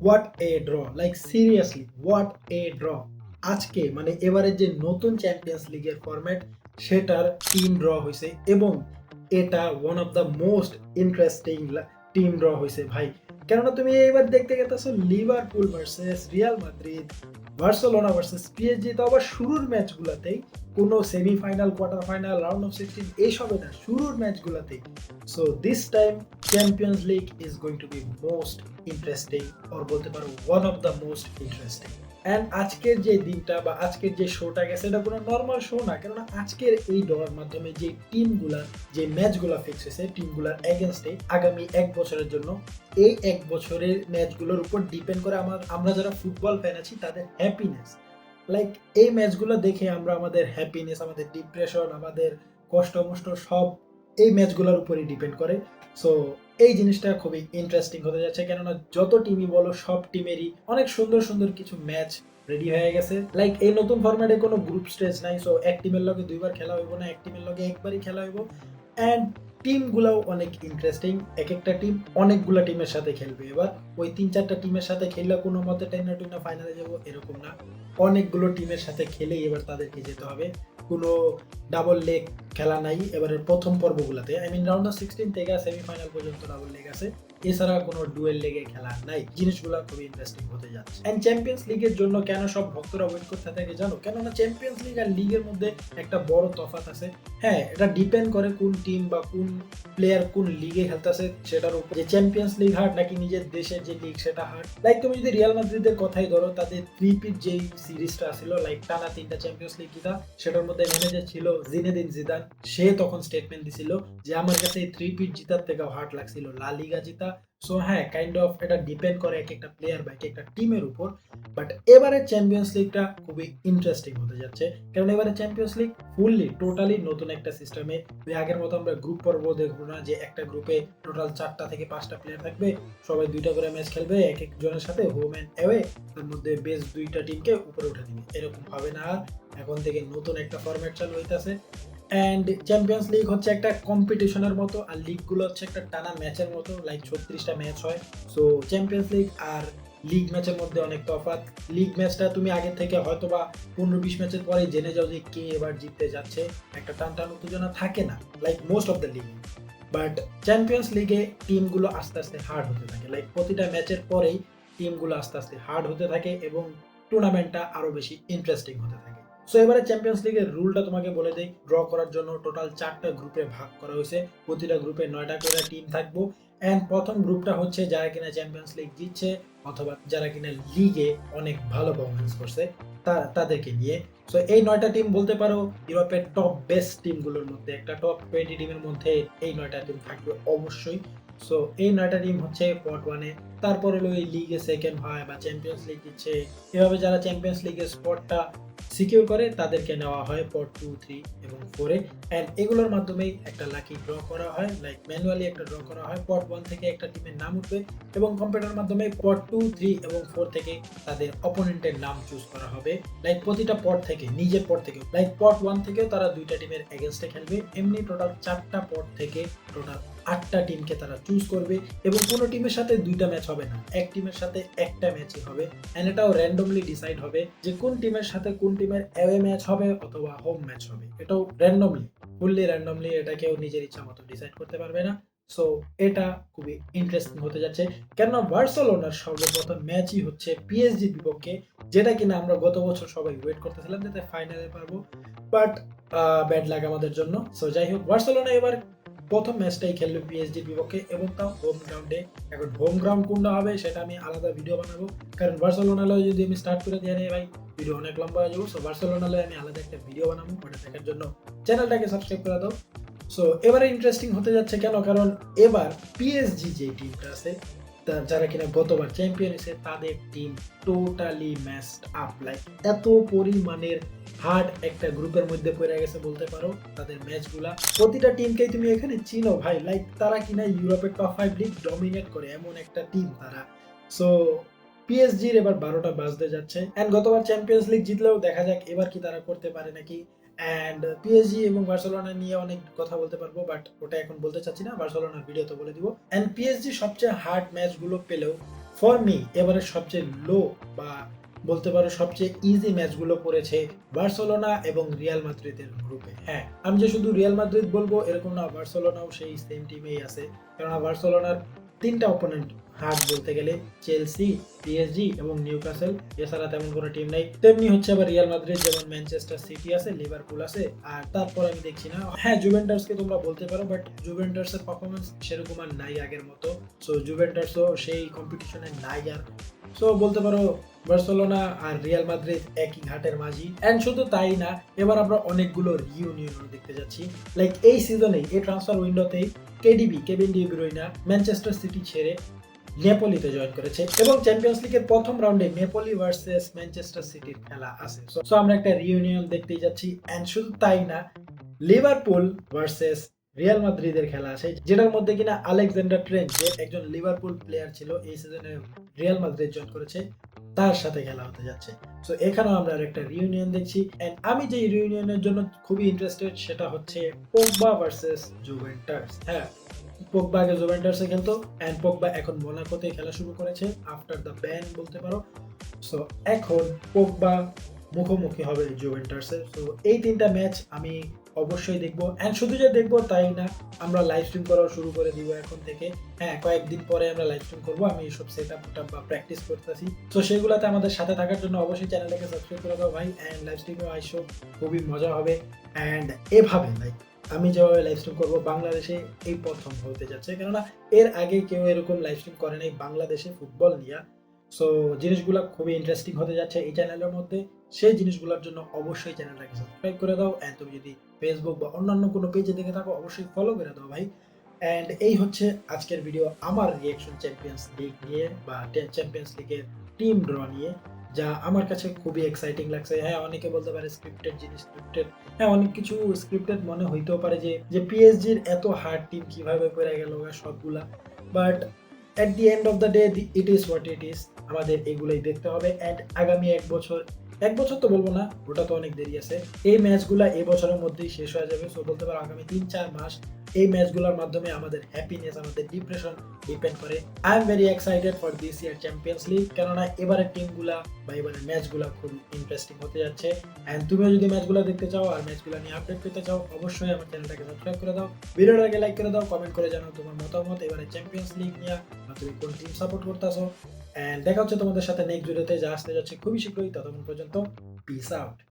What a draw, like seriously what a draw. আজকে মানে এবারে যে নতুন চ্যাম্পিয়ন্স লিগের ফরম্যাট সেটার টিম ড্র হয়েছে এবং এটা one of the most interesting team draw হয়েছে ভাই। কেননা তুমি এবার দেখতে গেতেছো Liverpool versus Real Madrid, Barcelona versus PSG, তো আবার শুরুর ম্যাচগুলোতেই কোনো semifinal, quarter final, round of 16 এইসবে না, শুরুর ম্যাচগুলোতেই। So this time Champions League is going to be most interesting, or বলতে পারো one of the most interesting. And আজকের যে দিনটা বা আজকের যে শোটা গেছে এটা কোনো নর্মাল শো না, কেননা আজকের এই ড্রর মাধ্যমে যে টিমগুলার যে ম্যাচগুলো ফিক্স হয়েছে টিমগুলার এগেনস্টে আগামী এক বছরের জন্য, এই এক বছরের ম্যাচগুলোর উপর ডিপেন্ড করে আমরা যারা ফুটবল ফ্যান আছি তাদের হ্যাপিনেস। লাইক এই ম্যাচগুলো দেখে আমরা আমাদের হ্যাপিনেস, আমাদের ডিপ্রেশন, আমাদের কষ্ট মষ্ট সব এই ম্যাচগুলোর উপরই ডিপেন্ড করে। সো এই জিনিসটা খুবই ইন্টারেস্টিং হতে যাচ্ছে, কেননা যত টিমই বলো সব টিমেরই অনেক সুন্দর সুন্দর কিছু ম্যাচ রেডি হয়ে গেছে। লাইক এই নতুন ফরম্যাটে কোনো গ্রুপ স্টেজ নাই, সো এক টিমের লগে দুইবার খেলা হইব না, এক টিমের লগে একবারই খেলা হইব। অ্যান্ড টিমগুলোও অনেক ইন্টারেস্টিং, এক একটা টিম অনেকগুলো টিমের সাথে খেলবে। এবার ওই 3-4টা টিমের সাথে খেললে কোনো মতে টেনা টুনা ফাইনালে যাবো এরকম না, অনেকগুলো টিমের সাথে খেলেই এবার তাদেরকে যেতে হবে। কোনো ডাবল লেগ খেলা নাই এবারের প্রথম পর্বগুলোতে, আই মিন রাউন্ড অফ 16 থেকে সেমিফাইনাল পর্যন্ত ডাবল লেগ আছে, এছাড়া কোনো ডুয়েল লেগে খেলা নাই। জিনিসগুলো খুবই ইন্টারেস্টিং হতে যাচ্ছে। এন্ড চ্যাম্পিয়ন্স লিগের জন্য কেন সব ভক্তরা ওয়েট করতে থাকে জানো? কেননা চ্যাম্পিয়ন্স লিগ আর লিগের মধ্যে একটা বড় তফাৎ আছে। হ্যাঁ, এটা ডিপেন্ড করে কোন টিম বা কোন প্লেয়ার কোন লিগে খেলতেছে সেটার উপর, যে চ্যাম্পিয়ন্স লিগ হার্ড নাকি নিজের দেশের যে লিগ সেটা হার্ড। লাইক তুমি যদি রিয়াল মাদ্রিদের কথাই ধরো, তাদের থ্রি-পিট যেই সিরিজটা ছিল, লাইক টানা 3টা চ্যাম্পিয়ন্স লিগ জিতা, সেটার মধ্যে ম্যানেজার ছিল জিনেদিন জিদান। সে তখন স্টেটমেন্ট দিছিল যে আমার কাছে এই থ্রি-পিট জিতার থেকেও হার্ড লাগছিল লা লিগা জিতা। সো হ্যাঁ, কাইন্ড অফ এটা ডিপেন্ড করে এক একটা প্লেয়ার বা এক একটা টিমের উপর। বাট এবারে চ্যাম্পিয়ন্স লিগটা খুবই ইন্টারেস্টিং হতে যাচ্ছে, কারণ এবারে চ্যাম্পিয়ন্স লিগ ফুললি টোটালি নতুন একটা সিস্টেমে। আগের মতো আমরা গ্রুপ পর্ব দেখবো না, যে একটা গ্রুপে টোটাল 4টা থেকে 5টা প্লেয়ার থাকবে, সবাই 2টা করে ম্যাচ খেলবে এক একজনের সাথে, হোম অ্যান্ড অ্যাওয়ে, তার মধ্যে বেস্ট 2টা টিমকে উপরে উঠে দিবে, এরকম হবে না আর। এখন থেকে নতুন একটা ফরম্যাট চালু হইতাছে। অ্যান্ড চ্যাম্পিয়ন্স লিগ হচ্ছে একটা কম্পিটিশনের মতো, আর লিগগুলো হচ্ছে একটা টানা ম্যাচের মতো, লাইক 36টা ম্যাচ হয়। সো চ্যাম্পিয়ন্স লিগ আর লিগ ম্যাচের মধ্যে অনেক তফাৎ। লিগ ম্যাচটা তুমি আগে থেকে হয়তো বা 15-20 ম্যাচের পরে জেনে যাও যে কে এবার জিততে যাচ্ছে, একটা টান উত্তেজনা থাকে না like most of the league. But champions লিগে টিমগুলো আস্তে আস্তে হার্ড হতে থাকে, লাইক প্রতিটা ম্যাচের পরেই টিমগুলো আস্তে আস্তে হার্ড হতে থাকে এবং টুর্নামেন্টটা আরো বেশি ইন্টারেস্টিং হতে থাকে। সো এবারে চ্যাম্পিয়ন্স লিগের রুলটা তোমাকে বলে দেই। ড্র করার জন্য টোটাল 4টা গ্রুপে ভাগ করা হয়েছে, প্রতিটা গ্রুপে 9টা করে টিম থাকবো। অ্যান্ড প্রথম গ্রুপটা হচ্ছে যারা কিনা চ্যাম্পিয়ন্স লিগ জিতছে অথবা যারা কিনা লিগে অনেক ভালো পারফরমেন্স করছে তাদেরকে নিয়ে। সো এই 9টা টিম বলতে পারো ইউরোপের টপ বেস্ট টিমগুলোর মধ্যে একটা, টপ 20 টিমের মধ্যে এই 9টা টিম থাকবে অবশ্যই। সো এই 9টা টিম হচ্ছে পট ওয়ানে। তারপর হলো এই লিগে সেকেন্ড হয় বা চ্যাম্পিয়ন্স লিগ দিচ্ছে, এভাবে যারা চ্যাম্পিয়ন্স লিগের স্পটটা সিকিউর করে তাদেরকে নেওয়া হয় পট 2, 3 এবং 4-এ। অ্যান্ড এগুলোর মাধ্যমেই একটা লাকি ড্র করা হয়, লাইক ম্যানুয়ালি একটা ড্র করা হয়। পট 1 থেকে একটা টিমের নাম উঠবে এবং কম্পিউটার মাধ্যমে পট 2, 3 এবং 4 থেকে তাদের অপোনেন্টের নাম চুজ করা হবে। লাইক প্রতিটা পট থেকে, নিজের পট থেকে, লাইক পট 1 থেকেও তারা 2টা টিমের এগেনস্টে খেলবে। এমনি টোটাল 4টা পট থেকে টোটাল 8টা টিমকে তারা চুজ করবে এবং কোনো টিমের সাথে 2টা ম্যাচ হবে না, এক টিমের সাথে একটা ম্যাচই হবে। এন্ড এটাও র্যান্ডমলি ডিসাইড হবে যে কোন টিমের সাথে কোন টিমের অ্যাওয়ে ম্যাচ হবে অথবা হোম ম্যাচ হবে, এটাও র্যান্ডমলি, ফুললি র্যান্ডমলি, এটা কেউ নিজের ইচ্ছা মতো ডিসাইড করতে পারবে না। সো এটা খুবই ইন্টারেস্টিং হতে যাচ্ছে, কেননা বার্সেলোনার সর্বপ্রথম ম্যাচই হচ্ছে পিএসজির বিপক্ষে, যেটা কিনা আমরা গত বছর সবাই ওয়েট করতেছিলাম যাতে ফাইনালে পারবো। বাট ব্যাড লাক আমাদের জন্য। সো যাই হোক, বার্সেলোনা এবার প্রথম ম্যাচটাই খেলবে পিএসজির বিপক্ষে এবং তাও হোম গ্রাউন্ডে। এখন হোম গ্রাউন্ড কোনটা হবে সেটা আমি আলাদা ভিডিও বানাবো, কারণ বার্সেলোনা লয়ে যদি আমি স্টার্ট করে দিয়ে ভাই ভিডিও অনেক লম্বা হয়ে যাবো। সো বার্সেলোনা লয়ে আমি আলাদা একটা ভিডিও বানাবো, ওটা দেখার জন্য চ্যানেলটাকে সাবস্ক্রাইব করে দাও। সো এবারে ইন্টারেস্টিং হতে যাচ্ছে কেন, কারণ এবার পিএসজি যে টিমটা আছে যারা কিনা গতবার চ্যাম্পিয়ন হয়েছে তাদের team totally matched up, like এত পরিমাণের হার্ড একটা গ্রুপের মধ্যে পড়ে গেছে বলতে পারো তাদের ম্যাচগুলা। প্রতিটা টিমকেই তুমি এখানে চিনো ভাই, লাইক তারা কিনা ইউরোপের টপ 5 লিগ ডমিনেট করে এমন একটা টিম তারা। সো পিএসজির এবার 12টা বাজতে যাচ্ছে। এন্ড গতবার চ্যাম্পিয়ন্স লিগ জিতলেও দেখা যাক এবার কি তারা করতে পারে নাকি। অ্যান্ড পিএসজি এবং বার্সেলোনা নিয়ে অনেক কথা বলতে পারবো, বাট ওটা এখন বলতে চাচ্ছি না, বার্সেলোনার ভিডিওতে বলে দিব। অ্যান্ড পিএসজি সবচেয়ে হার্ড ম্যাচগুলো পেলেও ফর মি এবারে সবচেয়ে লো বা বলতে পারো সবচেয়ে ইজি ম্যাচগুলো পড়েছে বার্সেলোনা এবং রিয়াল মাদ্রিদের গ্রুপে। হ্যাঁ, আমি যে শুধু রিয়াল মাদ্রিদ বলবো এরকম না, বার্সেলোনাও সেই সেম টিমেই আছে। কেননা বার্সেলোনার তিনটা অপোনেন্ট হার্ড বলতে গেলে, চেলসি, পিএসজি এবং নিউক্যাসল, এছাড়া তেমন কোনো টিম নাই। তেমনি হচ্ছে আবার রিয়াল মাদ্রিদ, যেমন ম্যানচেস্টার সিটি আছে, লিভারপুল আছে, আর তারপর আমি দেখছি না। হ্যাঁ, জুভেন্টাসকে তোমরা বলতে পারো, বাট জুভেন্টাসের পারফরমেন্স সেরকম আর নাই আগের মতো। সো জুভেন্টাসও সেই কম্পিটিশনে নাই আর। সো বলতে পারো বার্সেলোনা আর রিয়াল মাদ্রিদ একই ঘাটের মাঝি। এন্ড শুধু তাই না, এবার আমরা অনেকগুলো রিউনিয়ন দেখতে যাচ্ছি। লাইক এই সিজনে, এই ট্রান্সফার উইন্ডোতেই Kevin De Bruyne Manchester City ছেড়ে নেপোলিতে জয়েন করেছে এবং চ্যাম্পিয়ন্স লিগের প্রথম রাউন্ডে নেপোলি ভার্সেস ম্যানচেস্টার সিটির খেলা আছে। সো আমরা একটা রিউনিয়ন দেখতেই যাচ্ছি। এন্ড শুধু তাই না, লিভারপুল ভার্সেস রিয়াল মাদ্রিদের খেলা আছে, যেটার মধ্যে কিনা আলেকজান্ডার ট্রেন্ট, যে একজন লিভারপুল প্লেয়ার ছিল, এই সিজনে রিয়াল মাদ্রিদ জয়েন করেছে, তার সাথে খেলা হতে যাচ্ছে। সো এখানেও আমরা একটা রিউনিয়ন দেখছি। এন্ড আমি যে রিউনিয়নের জন্য খুবই ইন্টারেস্টেড সেটা হচ্ছে পোগবা ভার্সেস জুভেন্টাস। হ্যাঁ, পোগবা আগে জুভেন্টাসে খেলতো, এন্ড পোগবা এখন মোনাকোতে খেলা শুরু করেছে আফটার দ্য ব্যান বলতে পারো। সো এখন পোগবা মুখোমুখি হবে জুভেন্টাসের। সো এই তিনটা ম্যাচ আমি অবশ্যই দেখবো। এন্ড শুধু যে দেখবো তাই না, আমরা লাইভ স্ট্রিম করাও শুরু করে দিব এখন থেকে। হ্যাঁ, কয়েকদিন পরে আমরা লাইভ স্ট্রিম করবো। আমি সব সেট আপ বা প্র্যাকটিস করতেছি। তো সেগুলোতে আমাদের সাথে থাকার জন্য অবশ্যই চ্যানেলটাকে সাবস্ক্রাইব করে দাও ভাই। এন্ড লাইভ স্ট্রিমেও আইসো, খুবই মজা হবে। এন্ড এভাবে লাইক আমি যেভাবে লাইভ স্ট্রিম করবো, বাংলাদেশে এই প্রথম হতে যাচ্ছে। কেননা এর আগে কেউ এরকম লাইভ স্ট্রিম করে নাই বাংলাদেশে ফুটবল নিয়ে। সো জিনিসগুলো খুবই ইন্টারেস্টিং হতে যাচ্ছে এই চ্যানেলের মধ্যে। সেই জিনিসগুলোর জন্য অবশ্যই চ্যানেলটাকে সাবস্ক্রাইব করে দাও। এন্ড তুমি যদি ফেসবুক বা অন্যান্য কোনো পেজে দেখে থাকো, অবশ্যই ফলো করে দাও ভাই। এন্ড এই হচ্ছে আজকের ভিডিও, আমার রিয়েকশন চ্যাম্পিয়ন্স লিগ নিয়ে বা চ্যাম্পিয়ন্স লিগের টিম ড্র নিয়ে, যা আমার কাছে খুবই এক্সাইটিং লাগছে। হ্যাঁ, অনেকে বলতে পারে স্ক্রিপ্টেড জিনিস, স্ক্রিপ্টেড, হ্যাঁ অনেক কিছু স্ক্রিপ্টেড মনে হইতেও পারে, যে পিএসজির এত হার্ড টিম কিভাবে করে গেল সবগুলা। But at the end of the day it is what it is. আমাদের এগুলোই দেখতে হবে। এন্ড আগামী এক বছর তো বলবো না, ওটা তো অনেক দেরি আছে। এই ম্যাচগুলা এই বছরের মধ্যেই শেষ হয়ে যাবে। সো বলতে পারো আগামী 3-4 মাস এই ম্যাচগুলোর মাধ্যমে আমাদের হ্যাপিনেস, আমাদের ডিপ্রেশন ডিপেন্ড করে। I am very excited for this year champions league, কেননা এবারের টিমগুলা বা এবারের ম্যাচগুলা খুব ইন্টারেস্টিং হতে যাচ্ছে। এন্ড তুমিও যদি ম্যাচগুলো দেখতে চাও আর ম্যাচগুলো নিয়ে আপডেট পেতে চাও, অবশ্যই আমার চ্যানেলটাকে সাবস্ক্রাইব করে দাও। ভিডিওটাকে লাইক করে দাও, কমেন্ট করে জানাও তোমার মতামত এবারে চ্যাম্পিয়ন্স লিগ নিয়ে, বা তুমি কোন টিম সাপোর্ট করতেছো। এন্ড দেখা হচ্ছে তোমাদের সাথে নেক্সট ভিডিওতে, যা আসতে যাচ্ছে খুবই শীঘ্রই। ততক্ষণ পর্যন্ত পিস আউট।